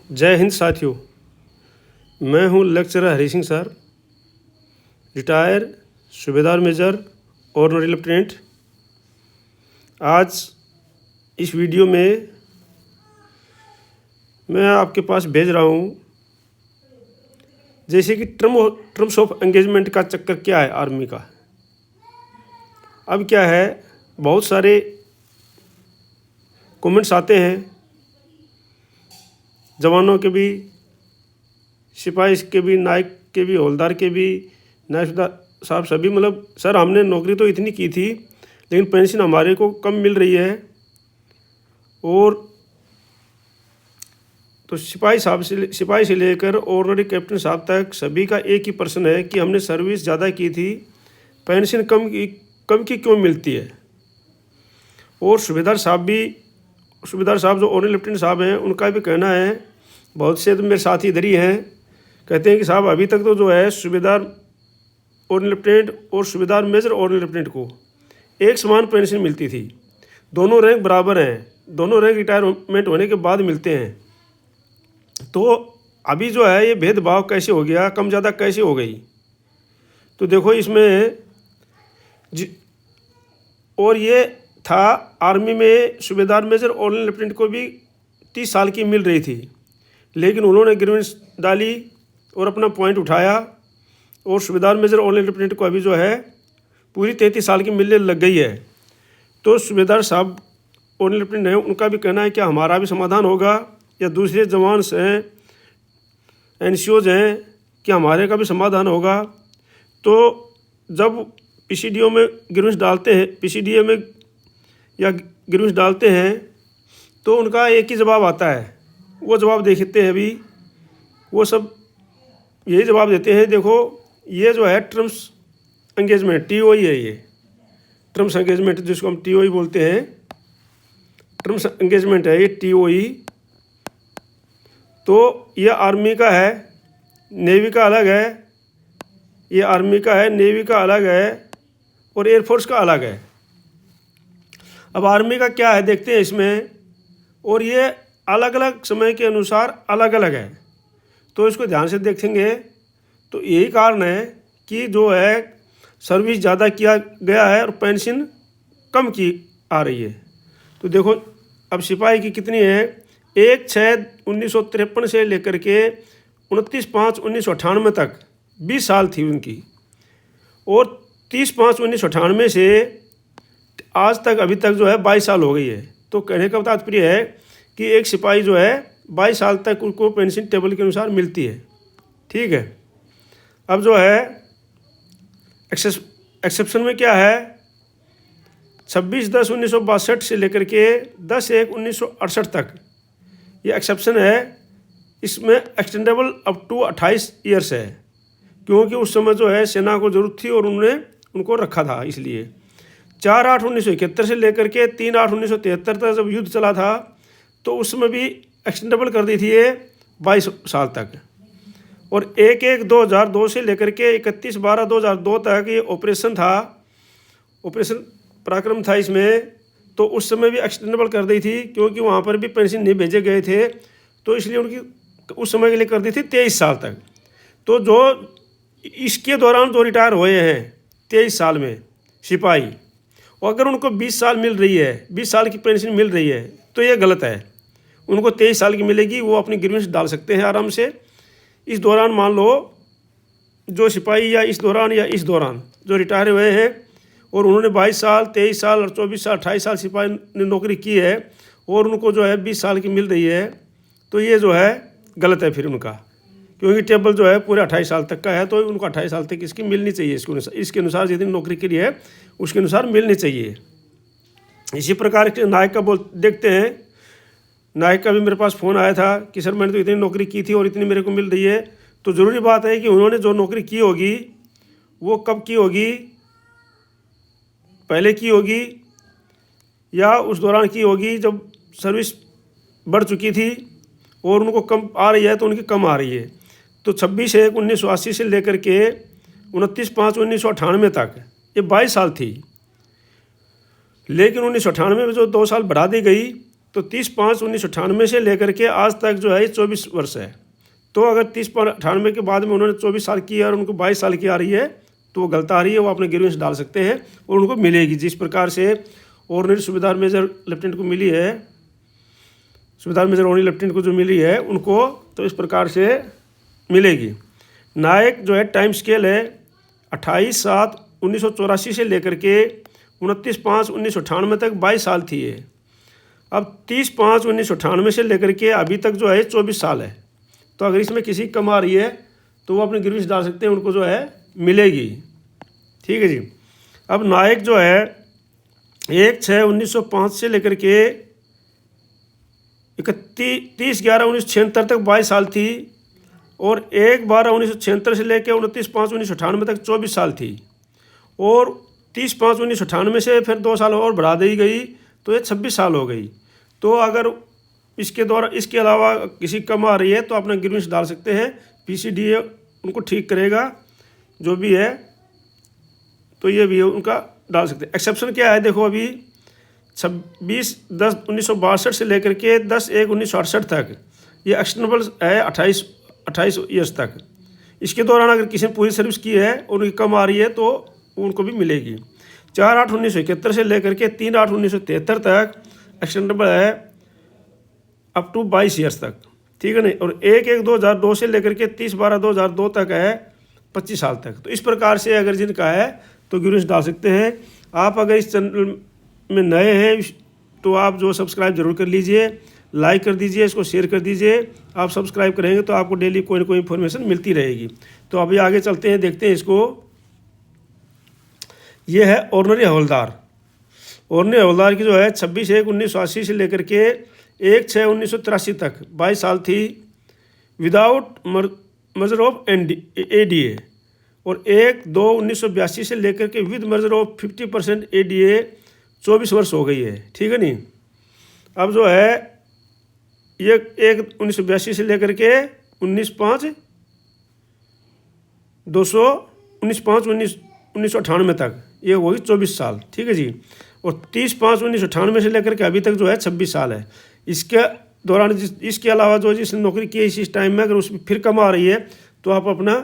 जय हिंद साथियों। मैं हूं lecturer Hari Singh sir, retire सूबेदार मेजर ऑनरी लेफ्टिनेंट। आज इस वीडियो में मैं आपके पास भेज रहा हूं जैसे कि टर्म्स ऑफ एंगेजमेंट का चक्कर क्या है आर्मी का। अब क्या है, बहुत सारे कमेंट्स आते हैं जवानों के भी, सिपाही के भी, नायक के भी, हवलदार के भी, नायब साहब सभी, मतलब सर हमने नौकरी तो इतनी की थी लेकिन पेंशन हमारे को कम मिल रही है। और तो सिपाही से लेकर ऑनरी कैप्टन साहब तक सभी का एक ही प्रश्न है कि हमने सर्विस ज़्यादा की थी, पेंशन कम की क्यों मिलती है। और सूबेदार साहब जो ऑनरी लेफ्टिनेंट साहब हैं, उनका भी कहना है, बहुत से तो मेरे साथी इधर ही हैं, कहते हैं कि साहब अभी तक तो जो है सूबेदार ऑनरी लेफ्टिनेंट और सूबेदार मेजर ऑनरी लेफ्टिनेंट को एक समान पेंशन मिलती थी। दोनों रैंक बराबर हैं, दोनों रैंक रिटायरमेंट होने के बाद मिलते हैं। तो अभी जो है ये भेदभाव कैसे हो गया, कम ज़्यादा कैसे हो गई। तो देखो इसमें और ये था, आर्मी में सूबेदार मेजर ऑनरी लेफ्टिनेंट को भी 30 साल की मिल रही थी, लेकिन उन्होंने ग्रीवेंस डाली और अपना पॉइंट उठाया और सूबेदार मेजर ऑनरी लेफ्टिनेंट को अभी जो है पूरी 33 साल की मिलने लग गई है। तो सूबेदार साहब ऑनरी लेफ्टिनेंट हैं, उनका भी कहना है कि हमारा भी समाधान होगा या दूसरे जवान हैं, एनसीओज हैं, कि हमारे का भी समाधान होगा। तो जब पीसीडीओ में ग्रीवेंस डालते हैं, पीसीडीए में या ग्रीवेंस डालते हैं, तो उनका एक ही जवाब आता है। वो जवाब देखते हैं, अभी वो सब यही जवाब देते हैं। देखो ये जो है टर्म्स एंगेजमेंट टीओई है, ये टर्म्स एंगेजमेंट जिसको हम टीओई बोलते हैं, टर्म्स एंगेजमेंट है ये टीओई। तो ये आर्मी का है, नेवी का अलग है, ये आर्मी का है, नेवी का अलग है और एयरफोर्स का अलग है। अब आर्मी का क्या है देखते हैं इसमें, और ये अलग अलग समय के अनुसार अलग अलग है। तो इसको ध्यान से देखेंगे तो यही कारण है कि जो है सर्विस ज़्यादा किया गया है और पेंशन कम की आ रही है। तो देखो अब सिपाही की कितनी है, 1/6/1953 से लेकर के 29/5/1998 तक 20 साल थी उनकी, और 30/5/1998 से आज तक अभी तक जो है 22 साल हो गई है। तो कहने का तात्पर्य है कि एक सिपाही जो है 22 साल तक उनको पेंशन टेबल के अनुसार मिलती है। ठीक है। अब जो है एक्सेप्शन में क्या है, 26/10/1962 से लेकर के 10/1/1968 तक ये एक्सेप्शन है। इसमें एक्सटेंडेबल अप टू 28 ईयर्स है, क्योंकि उस समय जो है सेना को ज़रूरत थी और उन्होंने उनको रखा था। इसलिए 4/8/1971 से लेकर के 3/8/1973 तक जब युद्ध चला था, तो उस समय भी एक्सटेंडेबल कर दी थी ये 22 साल तक। और 1/1/2002 से लेकर के 31/12/2002 तक ये ऑपरेशन था, ऑपरेशन पराक्रम था इसमें। तो उस समय भी एक्सटेंडेबल कर दी थी, क्योंकि वहाँ पर भी पेंशन नहीं भेजे गए थे, तो इसलिए उनकी उस समय के लिए कर दी थी 23 साल तक। तो जो इसके दौरान जो रिटायर हुए हैं 23 साल में सिपाही, और अगर उनको 20 साल मिल रही है, 20 साल की पेंशन मिल रही है, तो ये गलत है। उनको 23 साल की मिलेगी, वो अपनी ग्रीवेंस डाल सकते हैं आराम से। इस दौरान मान लो जो सिपाही या इस दौरान जो रिटायर हुए हैं और उन्होंने 22 साल, 23 साल और 24 साल, 28 साल सिपाही ने नौकरी की है और उनको जो है 20 साल की मिल रही है, तो ये जो है गलत है फिर उनका, क्योंकि टेबल जो है पूरे 28 साल तक का है, तो उनको 28 साल तक इसकी मिलनी चाहिए। इसके अनुसार जितनी नौकरी के लिए है उसके अनुसार मिलनी चाहिए। इसी प्रकार के नायक का देखते हैं। नायक का भी मेरे पास फ़ोन आया था कि सर मैंने तो इतनी नौकरी की थी और इतनी मेरे को मिल रही है। तो ज़रूरी बात है कि उन्होंने जो नौकरी की होगी वो कब की होगी, पहले की होगी या उस दौरान की होगी जब सर्विस बढ़ चुकी थी और उनको कम आ रही है, तो उनकी कम आ रही है। तो 26/1/1980 से लेकर के 29/5/1998 तक ये 22 साल थी, लेकिन 1998 में जो 2 साल बढ़ा दी गई, तो 30/5/1998 से लेकर के आज तक जो है ये 24 वर्ष है। तो अगर 30/5/98 के बाद में उन्होंने 24 साल की है और उनको 22 साल की आ रही है तो वो गलत आ रही है, वो अपने ग्रीवेंस डाल सकते हैं और उनको मिलेगी। जिस प्रकार से ऑर्डिनरी सूबेदार मेजर लेफ्टिनेंट को मिली है, सूबेदार मेजर ऑर्डिनरी लेफ्टिनेंट को जो मिली है उनको तो इस प्रकार से मिलेगी। नायक जो है टाइम स्केल है 28/7/1984 से लेकर के 29/5/1998 तक 22 साल थी ये। अब 30/5/1998 से लेकर के अभी तक जो है 24 साल है। तो अगर इसमें किसी कम आ रही है तो वो अपने ग्रीवेंस डाल सकते हैं, उनको जो है मिलेगी। ठीक है जी। अब नायक जो है 1/6/1905 से लेकर के 30/11/1976 तक 22 साल थी और 1/12/1976 से लेकर 29/5/1998 तक 24 साल थी और 30/5/1998 से फिर 2 साल और बढ़ा दी गई तो ये 26 साल हो गई। तो अगर इसके अलावा किसी कम आ रही है तो अपना ग्रीवेंस डाल सकते हैं, PCDA उनको ठीक करेगा जो भी है, तो ये भी उनका डाल सकते हैं। एक्सेप्शन क्या है देखो, अभी 26/10/1962 से लेकर के 10/1/1968 तक ये एक्सटेंडेबल है 28 ईयर्स तक। इसके दौरान अगर किसी ने पूरी सर्विस की है और उनकी कम आ रही है तो उनको भी मिलेगी। 4/8/1971 से लेकर के 3/8/1973 तक एक्सटेंडेबल है अप टू 22 ईयर्स तक। ठीक है नहीं, और 1/1/2002 से लेकर के 30/12/2002 तक है 25 साल तक। तो इस प्रकार से अगर जिनका है तो ग्रीवेंस डाल सकते हैं। आप अगर इस चैनल में नए हैं तो आप जो सब्सक्राइब जरूर कर लीजिए, लाइक कर दीजिए, इसको शेयर कर दीजिए। आप सब्सक्राइब करेंगे तो आपको डेली कोई ना कोई इन्फॉर्मेशन मिलती रहेगी। तो अभी आगे चलते हैं, देखते हैं इसको। ये है ऑर्डिनरी हवलदार। ऑर्डिनरी हवलदार की जो है 26/1/1980 से लेकर के 1/6/1983 तक 22 साल थी विदाउट मर्जर ऑफ ADA और 1/2/1982 से लेकर के विद मर्जर ऑफ 50% ADA 24 वर्ष हो गई है। ठीक है नहीं। अब जो है ये 1/1982 से लेकर के 19/5/1998 तक ये होगी 24 साल। ठीक है जी। और 30/5/1998 से लेकर के अभी तक जो है 26 साल है। इसके दौरान इसके अलावा जो जिसने नौकरी की है इस टाइम में अगर उसमें फिर कम आ रही है तो आप अपना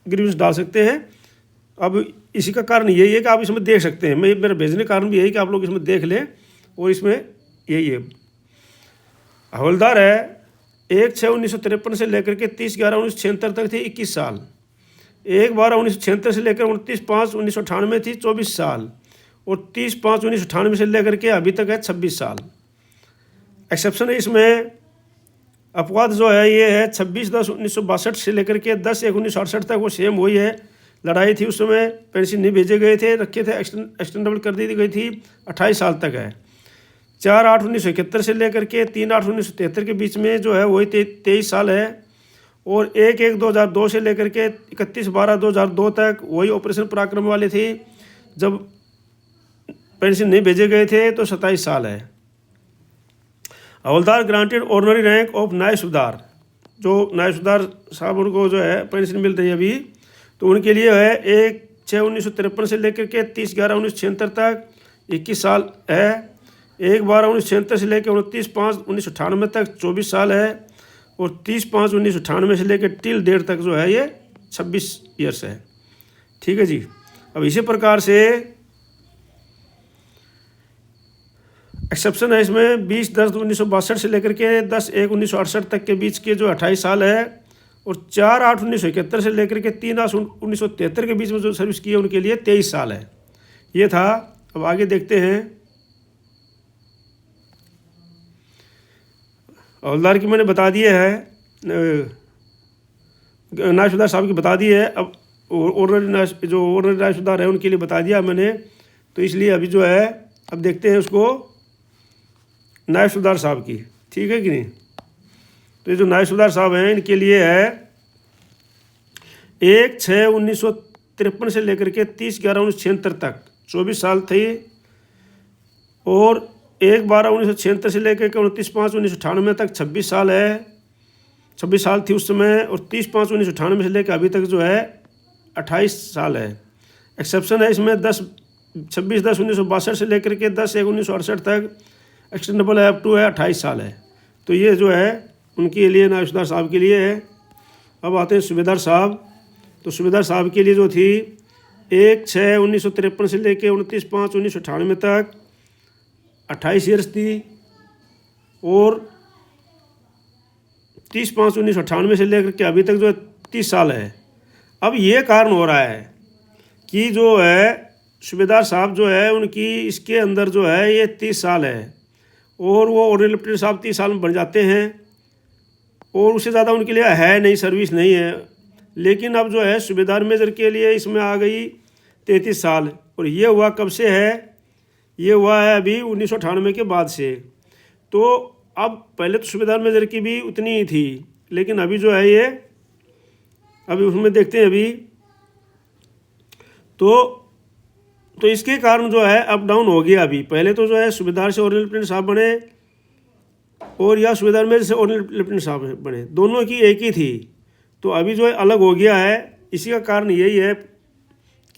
ग्रीवेंस डाल सकते हैं। अब इसी का कारण यही है कि आप इसमें देख सकते हैं, मेरा भेजने का कारण भी यही कि आप लोग इसमें देख लें। और इसमें यही है, हवलदार है 1/6/1953 से लेकर के 30/11/1976 तक थी 21 साल। 1/12/1976 से लेकर 29/5/1998 थी 24 साल और 30/5/1998 से लेकर के अभी तक है 26 साल। एक्सेप्शन है इसमें, अपवाद जो है ये है 26/10/1962 से लेकर के 10/1/1968 तक वो सेम वही है। लड़ाई थी उस समय, पेंशन नहीं भेजे गए थे, रखे थे, एक्सटेंडेबल कर दी गई थी, 28 साल तक है। 4/8/1971 से लेकर के 3/8/1973 के बीच में जो है वही 23 साल है और 1/1/2002 से लेकर के 31/12/2002 तक वही ऑपरेशन पराक्रम वाले थे, जब पेंशन नहीं भेजे गए थे तो 27 साल है। हवलदार ग्रांटेड ऑर्डिनरी रैंक ऑफ नायब सूबेदार, जो नायब सूबेदार साहब उनको जो है पेंशन मिल रही है अभी, तो उनके लिए है 1/6/1953 से लेकर के 30/11/1976 तक 21 साल है। 1/12/1976 से लेकर 29/5/1998 तक 24 साल है और 30/5/1998 से लेकर टिल डेट तक जो है ये 26 ईयर्स है। ठीक है जी। अब इसी प्रकार से एक्सेप्शन है इसमें 20/10/1962 से लेकर के 10/1/1968 तक के बीच के जो 28 साल है और 4/8/1971 से लेकर के 3/8/1973 के बीच में जो सर्विस की है उनके लिए 23 साल है। ये था। अब आगे देखते हैं। हवलदार की मैंने बता दिए है, नायब सूबेदार साहब की बता दी है। अब ऑर्डिनरी नायब सूबेदार है उनके लिए बता दिया मैंने, तो इसलिए अभी जो है अब देखते हैं उसको नायब सूबेदार साहब की। ठीक है कि नहीं। तो ये जो नायब सूबेदार साहब हैं इनके लिए है 1/6/1953 से लेकर के 30/11/1976 तक 24 साल थी और 1/12/1976 से लेकर के 29/5/1998 तक 26 साल है। 26 साल थी उस समय और 30/5/1998 से लेकर अभी तक जो है 28 साल है। एक्सेप्शन है इसमें 26/10/1962 से लेकर के 10/1/1968 तक एक्सटेंडेबल है अप टू है 28 साल है। तो ये जो है उनके लिए नायब साहब के लिए है। अब आते हैं सूबेदार साहब। तो सूबेदार साहब के लिए जो थी 1/6/1953 से लेके 29/5/1998 तक 28 ईयर्स थी, और 30/5/1998 से लेकर के अभी तक जो है 30 साल है। अब ये कारण हो रहा है कि जो है सूबेदार साहब जो है उनकी इसके अंदर जो है ये 30 साल है, और वो ऑर्डिनरी लेफ्टिनेंट साहब 30 साल में बन जाते हैं, और उससे ज़्यादा उनके लिए है नहीं, सर्विस नहीं है। लेकिन अब जो है सूबेदार मेजर के लिए इसमें आ गई 33 साल, और ये हुआ कब से है? ये हुआ है अभी 1998 के बाद से। तो अब पहले तो सूबेदार मेजर की भी उतनी ही थी, लेकिन अभी जो है ये अभी उसमें देखते हैं अभी तो इसके कारण जो है अप डाउन हो गया। अभी पहले तो जो है सूबेदार से ऑर्डिनरी लेफ्टिनेंट साहब बने, और या सूबेदार मेजर से ऑर्डिनरी लेफ्टिनेंट साहब बने, दोनों की एक ही थी। तो अभी जो है अलग हो गया है। इसी का कारण यही है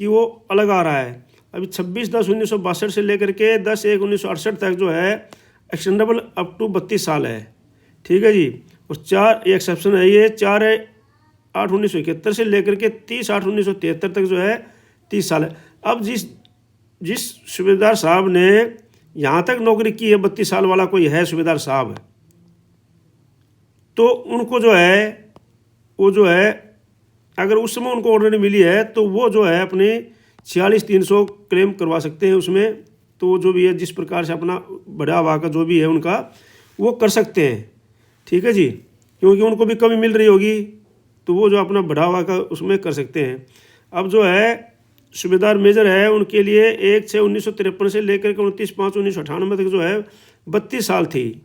कि वो अलग आ रहा है। अभी 26/10/1962 से लेकर के 10/1/1968 तक जो है एक्सटेंडेबल अप टू 32 साल है, ठीक है जी। और 4 एक्सेप्शन है, ये 4/8/1971 से लेकर के 30/8/1973 तक जो है 30 साल है। अब जिस सूबेदार साहब ने यहाँ तक नौकरी की है, 32 साल वाला कोई है सूबेदार साहब, तो उनको जो है वो जो है अगर उस समय उनको ऑर्डर मिली है तो वो जो है अपने 46,300 क्लेम करवा सकते हैं उसमें। तो जो भी है जिस प्रकार से अपना बढ़ावा का जो भी है उनका वो कर सकते हैं, ठीक है जी, क्योंकि उनको भी कमी मिल रही होगी, तो वो जो अपना बढ़ावा का उसमें कर सकते हैं। अब जो है सूबेदार मेजर है उनके लिए 1/6/1953 से लेकर के 29/5/1998 तक जो है 32 साल थी,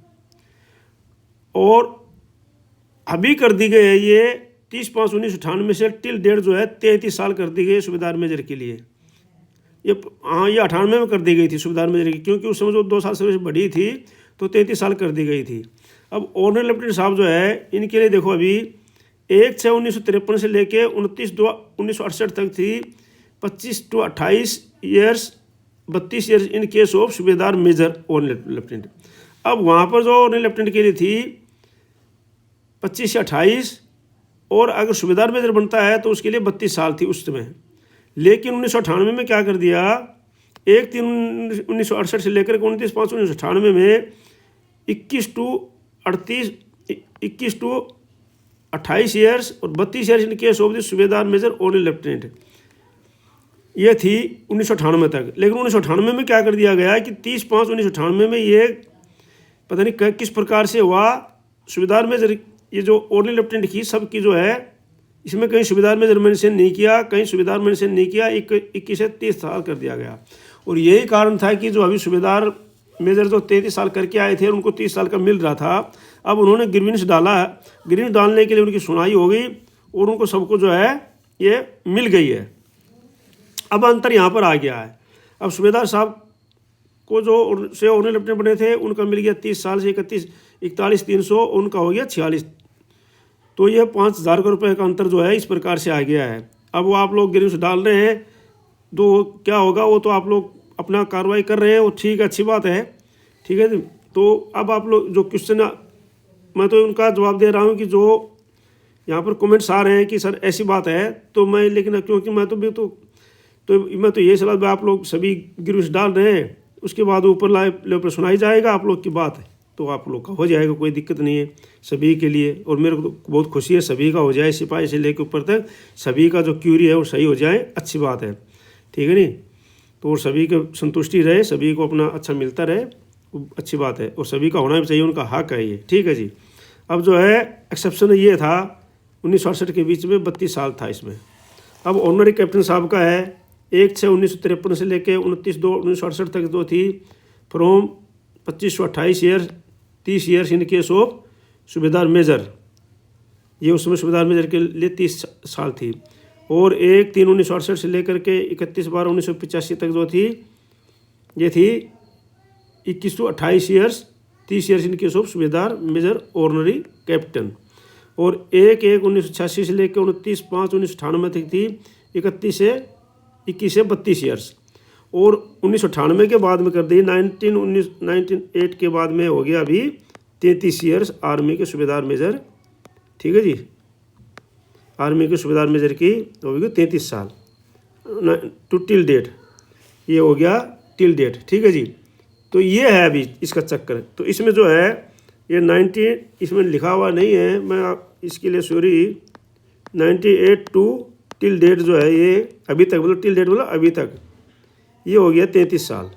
और अभी कर दी गई है ये 30/5/1998 से टिल डेट जो है 33 साल कर दी गई है सूबेदार मेजर के लिए। ये 98 में कर दी गई थी सूबेदार मेजर की, क्योंकि उस समय जो 2 साल सर्विस बढ़ी थी तो 33 साल कर दी गई थी। अब ऑर्डिनरी लेफ्टिनेंट साहब जो है इनके लिए देखो अभी 1/6/1953 से लेके 29/2/1968 तक थी 25 to 28 years, 32 years in case of सूबेदार मेजर ऑर्डिनरी लेफ्टिनेंट। अब वहाँ पर जो ऑर्डिनरी लेफ्टिनेंट के लिए थी 25 से 28, और अगर सूबेदार मेजर बनता है तो उसके लिए 32 साल थी उस समय। लेकिन 1998 में क्या कर दिया, 1/3/1968 से लेकर 29/5/1998 में 21 to 28 ईयर्स और 32 years in case of the सूबेदार मेजर ऑर्डिनरी लेफ्टिनेंट, ये थी 1998 तक। लेकिन 1998 में क्या कर दिया गया कि 30/5/1998 में ये पता नहीं किस प्रकार से हुआ, सूबेदार मेजर ये जो ऑर्डिनरी लेफ्टिनेंट की सब की जो है इसमें कहीं सूबेदार मेजर मेंशन नहीं किया, कहीं सूबेदार मेंशन नहीं किया, 21 से 30 साल कर दिया गया। और यही कारण था कि जो अभी सूबेदार मेजर जो 33 साल करके आए थे और उनको 30 साल का मिल रहा था, अब उन्होंने ग्रीवेंस डाला, ग्रीवेंस डालने के लिए उनकी सुनवाई हो गई और उनको सबको जो है ये मिल गई है। अब अंतर यहाँ पर आ गया है। अब सूबेदार साहब को जो से ऑर्डिनरी लेफ्टिनेंट बने थे उनका मिल गया 30 साल से 41,300, उनका हो गया 46। तो ये 5,000 रुपये का अंतर जो है इस प्रकार से आ गया है। अब वो आप लोग ग्रीवेंस डाल रहे हैं तो क्या होगा वो तो आप लोग अपना कार्रवाई कर रहे हैं, वो ठीक है, अच्छी बात है, ठीक है। तो अब आप लोग जो क्वेश्चन मैं तो उनका जवाब दे रहा हूँ कि जो यहाँ पर कमेंट्स आ रहे हैं कि सर ऐसी बात है, तो मैं लेकिन क्योंकि मैं मैं तो ये सलाह आप लोग सभी ग्रीवेंस डाल रहे हैं, उसके बाद ऊपर लेवल पर सुनाई जाएगा आप लोग की बात, तो आप लोग का हो जाएगा, कोई दिक्कत नहीं है सभी के लिए। और मेरे को तो बहुत खुशी है सभी का हो जाए, सिपाही से लेकर ऊपर तक सभी का जो क्यूरी है वो सही हो जाए, अच्छी बात है, ठीक है नहीं। तो और सभी को संतुष्टि रहे, सभी को अपना अच्छा मिलता रहे, अच्छी बात है, और सभी का होना भी चाहिए, उनका हक है ये, ठीक है जी। अब जो है एक्सेप्शन ये था 1968 के बीच में 32 साल था इसमें। अब ऑनरी कैप्टन साहब का है 1/6/1953 से लेकर 29/2/1968 तक जो थी from 25 to 28 years, 30 years in case of सूबेदार मेजर, ये उस समय सूबेदार मेजर के लिए 30 साल थी। और 1/3/1968 से लेकर के 31/12/1985 तक जो थी ये थी 21 to 28 years, 30 years in case of सूबेदार मेजर ऑर्डिनरी कैप्टन। और 1/1/1986 से लेकर 29/5/1998 तक थी 21 से 32 ईयर्स। और 1998 के बाद में कर दी 1908 के बाद में हो गया अभी 33 ईयर्स आर्मी के सूबेदार मेजर। ठीक है जी, आर्मी के सूबेदार मेजर की हो गई 33 साल टू टिल डेट, ये हो गया टिल डेट। ठीक है जी, तो ये है अभी इसका चक्कर। तो इसमें जो है ये 90 इसमें लिखा हुआ नहीं है, मैं इसके लिए सॉरी। 98 टू टिल डेट जो है ये अभी तक, मतलब टिल डेट मतलब अभी तक, ये हो गया 33 साल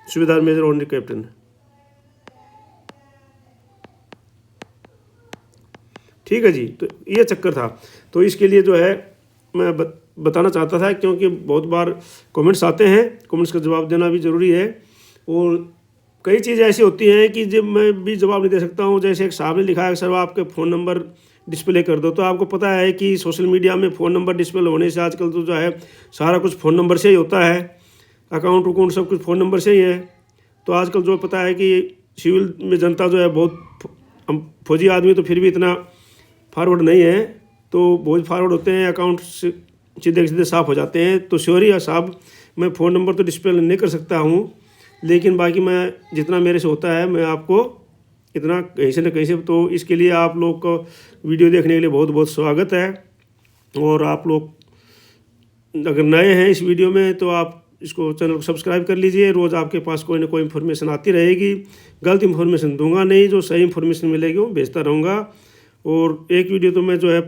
सूबेदार मेजर ऑनरी कैप्टन। ठीक है जी, तो ये चक्कर था। तो इसके लिए जो है मैं बताना चाहता था, क्योंकि बहुत बार कमेंट्स आते हैं, कमेंट्स का जवाब देना भी ज़रूरी है। और कई चीज़ें ऐसी होती हैं कि जब मैं भी जवाब नहीं दे सकता हूँ। जैसे एक साहब ने लिखा है सर आपके फ़ोन नंबर डिस्प्ले कर दो, तो आपको पता है कि सोशल मीडिया में फ़ोन नंबर डिस्प्ले होने से आजकल तो जो है सारा कुछ फ़ोन नंबर से ही होता है, अकाउंट उकाउंट सब कुछ फ़ोन नंबर से ही है। तो आजकल जो पता है कि सिविल में जनता जो है बहुत, हम फौजी आदमी तो फिर भी इतना फॉरवर्ड नहीं है, तो बहुत फॉरवर्ड होते हैं, अकाउंट सीधे सीधे साफ़ हो जाते हैं। तो सॉरी साहब, मैं फ़ोन नंबर तो डिस्प्ले नहीं कर सकता हूँ, लेकिन बाकी मैं जितना मेरे से होता है मैं आपको इतना कहीं से न कहीं से। तो इसके लिए आप लोग को वीडियो देखने के लिए बहुत बहुत स्वागत है। और आप लोग अगर नए हैं इस वीडियो में तो आप इसको चैनल को सब्सक्राइब कर लीजिए। रोज़ आपके पास कोई ना कोई इन्फॉर्मेशन आती रहेगी, गलत इन्फॉर्मेशन दूंगा नहीं, जो सही इन्फॉर्मेशन मिलेगी वो भेजता रहूँगा। और एक वीडियो तो मैं जो है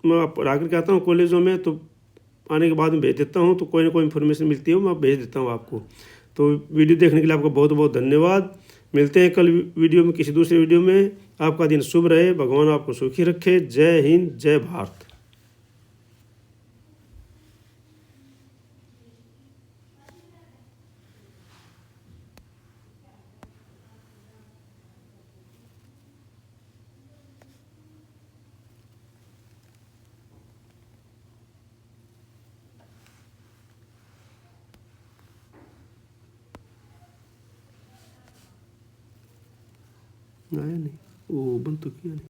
मैं पढ़ा करके आता हूँ कॉलेजों में, तो आने के बाद में भेज देता हूँ, तो कोई ना कोई इन्फॉर्मेशन मिलती है मैं भेज देता हूँ आपको। तो वीडियो देखने के लिए आपका बहुत बहुत धन्यवाद। मिलते हैं कल वीडियो में, किसी दूसरे वीडियो में। आपका दिन शुभ रहे, भगवान आपको सुखी रखे। जय हिंद, जय भारत। आया नहीं, वो बंद तो किया नहीं।